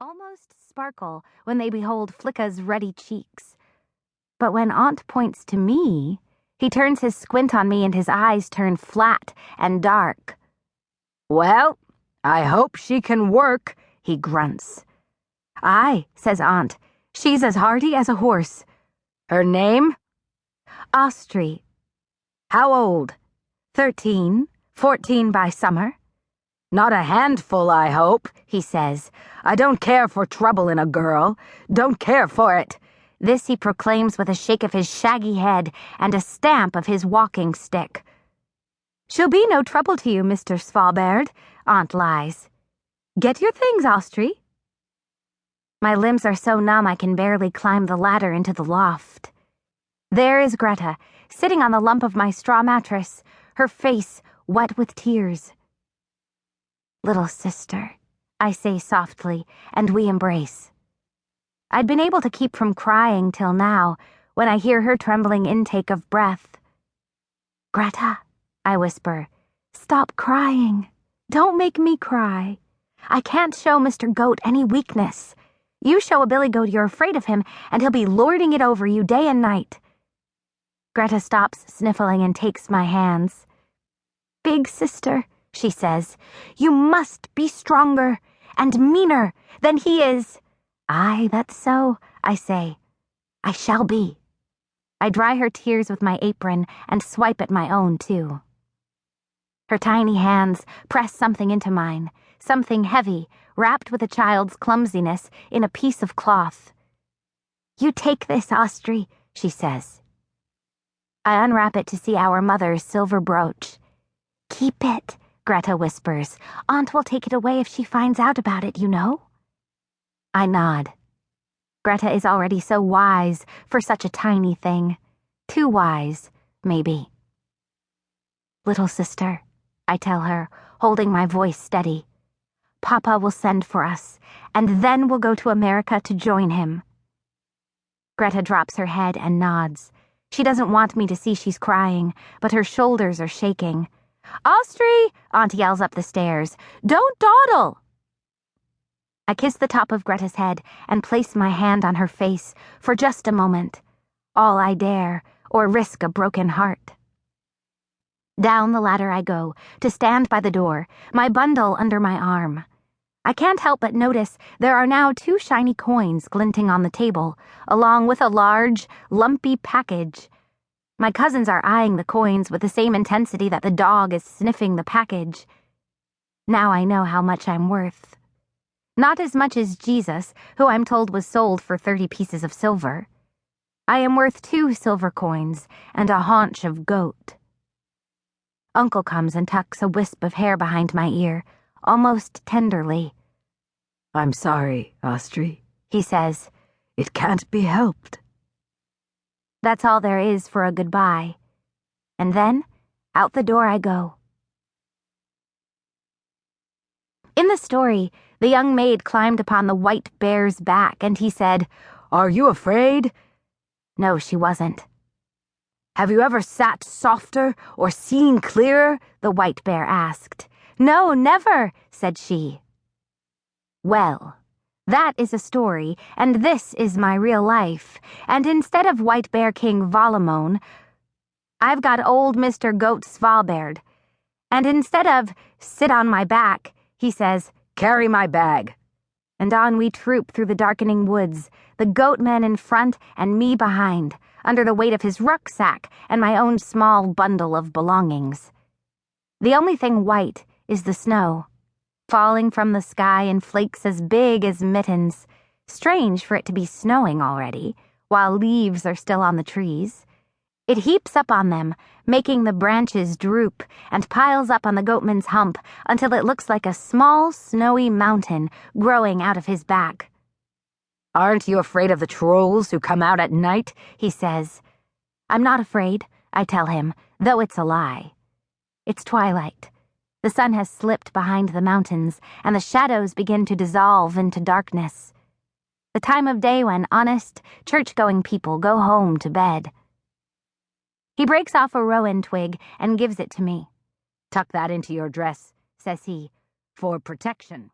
almost sparkle when they behold Flicka's ruddy cheeks. But when Aunt points to me, he turns his squint on me and his eyes turn flat and dark. "Well, I hope she can work," he grunts. "Aye," says Aunt. "She's as hearty as a horse." "Her name?" "Astri." "How old?" 13, 14 by summer. "Not a handful, I hope," he says. "I don't care for trouble in a girl. Don't care for it." This he proclaims with a shake of his shaggy head and a stamp of his walking stick. "She'll be no trouble to you, Mr. Svalbard," Aunt lies. "Get your things, Astri." My limbs are so numb I can barely climb the ladder into the loft. There is Greta, sitting on the lump of my straw mattress, her face wet with tears. "Little sister," I say softly, and we embrace. I'd been able to keep from crying till now, when I hear her trembling intake of breath. "Greta," I whisper, "stop crying. Don't make me cry. I can't show Mr. Goat any weakness. You show a billy goat you're afraid of him, and he'll be lording it over you day and night." Greta stops sniffling and takes my hands. "Big sister," she says, "you must be stronger and meaner than he is." "Aye, that's so," I say. "I shall be." I dry her tears with my apron and swipe at my own, too. Her tiny hands press something into mine, something heavy, wrapped with a child's clumsiness in a piece of cloth. "You take this, Astri," she says. I unwrap it to see our mother's silver brooch. "Keep it," Greta whispers. "Aunt will take it away if she finds out about it, you know." I nod. Greta is already so wise for such a tiny thing. Too wise, maybe. "Little sister," I tell her, holding my voice steady. "Papa will send for us, and then we'll go to America to join him." Greta drops her head and nods. She doesn't want me to see she's crying, but her shoulders are shaking. "Astri!" Aunt yells up the stairs. "Don't dawdle!" I kiss the top of Greta's head and place my hand on her face for just a moment. All I dare, or risk a broken heart. Down the ladder I go, to stand by the door, my bundle under my arm. I can't help but notice there are now 2 shiny coins glinting on the table, along with a large, lumpy package. My cousins are eyeing the coins with the same intensity that the dog is sniffing the package. Now I know how much I'm worth. Not as much as Jesus, who I'm told was sold for 30 pieces of silver. I am worth 2 silver coins and a haunch of goat. Uncle comes and tucks a wisp of hair behind my ear, almost tenderly. "I'm sorry, Astri," he says. "It can't be helped." That's all there is for a goodbye. And then, out the door I go. In the story, the young maid climbed upon the white bear's back and he said, "Are you afraid?" No, she wasn't. "Have you ever sat softer or seen clearer?" the white bear asked. "No, never," said she. Well, that is a story, and this is my real life, and instead of White Bear King Valamone, I've got old Mr. Goat Svalbard, and instead of sit on my back, he says, "Carry my bag." And on we troop through the darkening woods, the goatman in front and me behind, under the weight of his rucksack and my own small bundle of belongings. The only thing white is the snow, falling from the sky in flakes as big as mittens. Strange for it to be snowing already, while leaves are still on the trees. It heaps up on them, making the branches droop, and piles up on the goatman's hump until it looks like a small, snowy mountain growing out of his back. "Aren't you afraid of the trolls who come out at night?" he says. I'm not afraid, I tell him, though it's a lie. It's twilight. The sun has slipped behind the mountains, and the shadows begin to dissolve into darkness. The time of day when honest, church-going people go home to bed. He breaks off a rowan twig and gives it to me. "Tuck that into your dress," says he, "for protection."